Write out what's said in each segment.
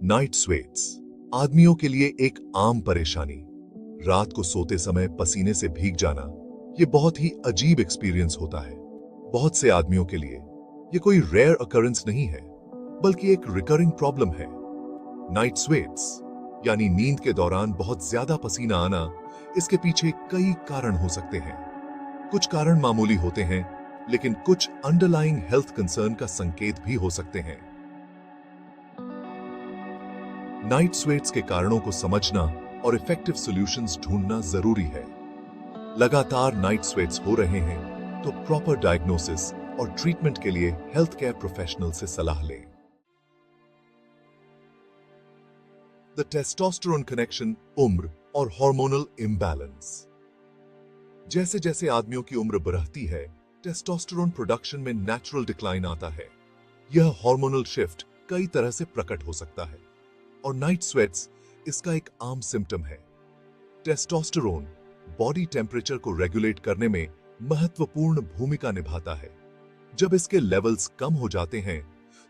Night sweats आदमियों के लिए एक आम परेशानी। रात को सोते समय पसीने से भीग जाना ये बहुत ही अजीब एक्सपीरियंस होता है। बहुत से आदमियों के लिए ये कोई रेयर अकरेंस नहीं है, बल्कि एक रिकरिंग प्रॉब्लम है। नाइट स्वेट्स यानी नींद के दौरान बहुत ज्यादा पसीना आना, इसके पीछे कई कारण हो सकते हैं। कुछ कारण मामूली होते हैं, लेकिन कुछ अंडरलाइंग हेल्थ कंसर्न का संकेत भी हो सकते हैं। नाइट स्वेट्स के कारणों को समझना और इफेक्टिव सॉल्यूशंस ढूंढना जरूरी है। लगातार नाइट स्वेट्स हो रहे हैं तो प्रॉपर डायग्नोसिस और ट्रीटमेंट के लिए हेल्थ केयर प्रोफेशनल से सलाह लें। द टेस्टोस्टेरोन कनेक्शन, उम्र और हार्मोनल इम्बैलेंस। जैसे जैसे आदमियों की उम्र बढ़ती है, टेस्टोस्टेरोन प्रोडक्शन में नेचुरल डिक्लाइन आता है। यह हार्मोनल शिफ्ट कई तरह से प्रकट हो सकता है और नाइट स्वेट्स इसका एक आम सिम्टम है। टेस्टोस्टेरोन बॉडी टेम्परेचर को रेगुलेट करने में महत्वपूर्ण भूमिका निभाता है। जब इसके लेवल्स कम हो जाते हैं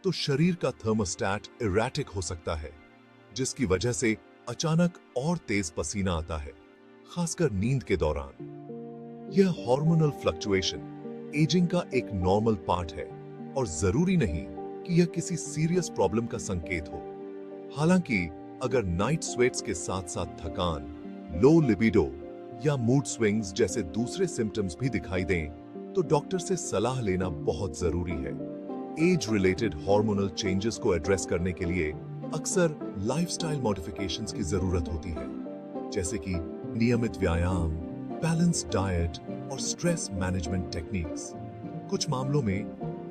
तो शरीर का थर्मोस्टैट इरेटिक हो सकता है, जिसकी वजह से अचानक और तेज पसीना आता है, खासकर नींद के दौरान। यह हार्मोनल फ्लक्चुएशन एजिंग का एक नॉर्मल पार्ट है और जरूरी नहीं कि यह किसी सीरियस प्रॉब्लम का संकेत हो। हालांकि अगर नाइट स्वेट्स के साथ साथ थकान, लो लिबिडो या मूड स्विंग्स जैसे दूसरे सिम्टम्स भी दिखाई दें, तो डॉक्टर से सलाह लेना बहुत जरूरी है। एज रिलेटेड हार्मोनल चेंजेस को एड्रेस करने के लिए अक्सर लाइफस्टाइल मॉडिफिकेशंस की जरूरत होती है, जैसे कि नियमित व्यायाम, बैलेंस्ड डाइट और स्ट्रेस मैनेजमेंट टेक्निक्स। कुछ मामलों में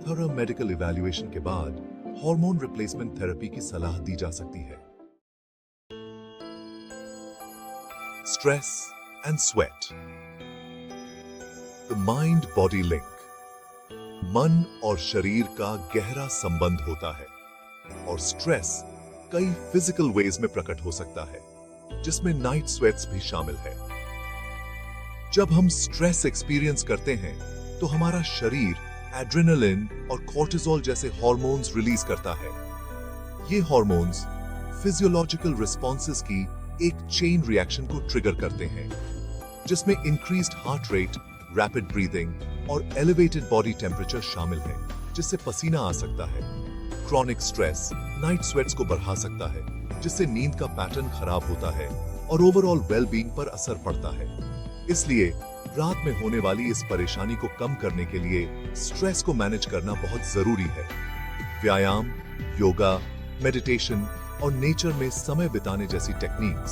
थॉरो मेडिकल इवैल्यूएशन के बाद हार्मोन रिप्लेसमेंट थेरेपी की सलाह दी जा सकती है। Stress and sweat. The mind body link. मन और शरीर का गहरा संबंध होता है और स्ट्रेस कई फिजिकल वेज में प्रकट हो सकता है, जिसमें नाइट स्वेट्स भी शामिल है। जब हम स्ट्रेस एक्सपीरियंस करते हैं तो हमारा शरीर एड्रेनालिन और कोर्टिसोल जैसे हार्मोन्स रिलीज करता है। ये हार्मोन्स फिजियोलॉजिकल रिस्पॉन्सेस की एक चेन रिएक्शन को ट्रिगर करते हैं, जिसमें increased heart rate, rapid breathing और एलिवेटेड बॉडी टेम्परेचर शामिल है, जिससे पसीना आ सकता है। क्रॉनिक स्ट्रेस नाइट स्वेट्स को बढ़ा सकता है, जिससे नींद का पैटर्न खराब होता है और ओवरऑल वेलबींग पर असर पड़ता है। इसलिए रात में होने वाली इस परेशानी को कम करने के लिए स्ट्रेस को मैनेज करना बहुत जरूरी है। व्यायाम, योगा, मेडिटेशन और नेचर में समय बिताने जैसी टेक्निक्स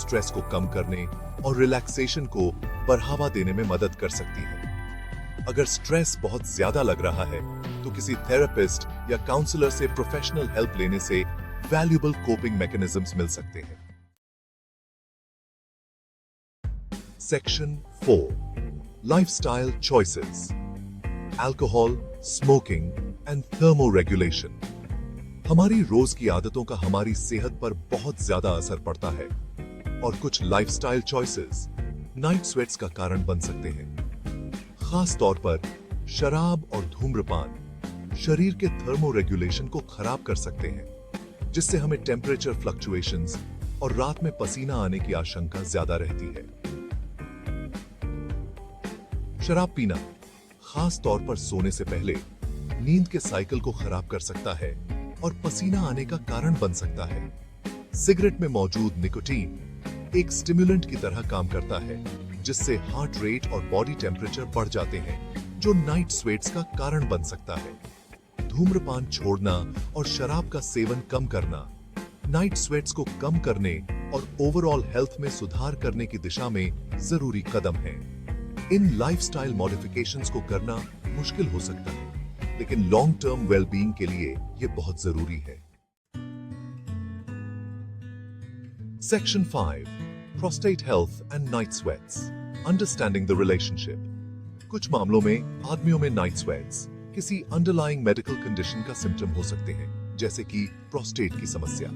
स्ट्रेस को कम करने और रिलैक्सेशन को बढ़ावा देने में मदद कर सकती है। अगर स्ट्रेस बहुत ज्यादा लग रहा है तो किसी थेरेपिस्ट या काउंसलर से प्रोफेशनल हेल्प लेने से वैल्यूएबल कोपिंग मैकेनिज्म्स मिल सकते हैं। Section 4. Lifestyle choices. Alcohol, smoking and thermoregulation. हमारी रोज की आदतों का हमारी सेहत पर बहुत ज्यादा असर पड़ता है और कुछ लाइफस्टाइल चॉइसेस नाइट स्वेट्स का कारण बन सकते हैं। खास तौर पर शराब और धूम्रपान शरीर के थर्मोरेगुलेशन को खराब कर सकते हैं, जिससे हमें टेम्परेचर फ्लक्चुएशंस और रात में पसीना आने की आशंका ज्यादा रहती है। शराब पीना, खास तौर पर सोने से पहले, नींद के साइकिल को खराब कर सकता है और पसीना आने का कारण बन सकता है। सिगरेट में मौजूद निकोटीन एक स्टिमुलेंट की तरह काम करता है, जिससे हार्ट रेट और बॉडी टेम्परेचर बढ़ जाते हैं, जो नाइट स्वेट्स का कारण बन सकता है। धूम्रपान छोड़ना और शराब का सेवन कम करना नाइट स्वेट्स को कम करने और ओवरऑल हेल्थ में सुधार करने की दिशा में जरूरी कदम है। इन लाइफस्टाइल मॉडिफिकेशंस को करना मुश्किल हो सकता है, लेकिन लॉन्ग टर्म वेलबींग के लिए यह बहुत जरूरी है। Section 5. Prostate health and night sweats. Understanding the relationship. कुछ मामलों में आदमियों में नाइट स्वेट्स किसी अंडरलाइंग मेडिकल कंडीशन का सिम्टम हो सकते हैं, जैसे कि प्रोस्टेट की समस्या,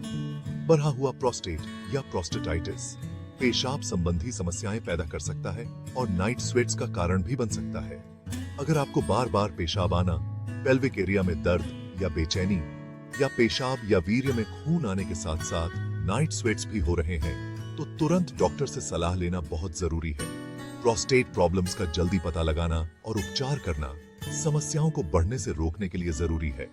बढ़ा हुआ प्रोस्टेट या प्रोस्टेटाइटिस पेशाब संबंधी समस्याएं पैदा कर सकता है और नाइट स्वेट्स का कारण भी बन सकता है। अगर आपको बार बार पेशाब आना, पेल्विक एरिया में दर्द या बेचैनी, या पेशाब या वीर्य में खून आने के साथ साथ नाइट स्वेट्स भी हो रहे हैं, तो तुरंत डॉक्टर से सलाह लेना बहुत जरूरी है। प्रोस्टेट प्रॉब्लम्स का जल्दी पता लगाना और उपचार करना समस्याओं को बढ़ने से रोकने के लिए जरूरी है।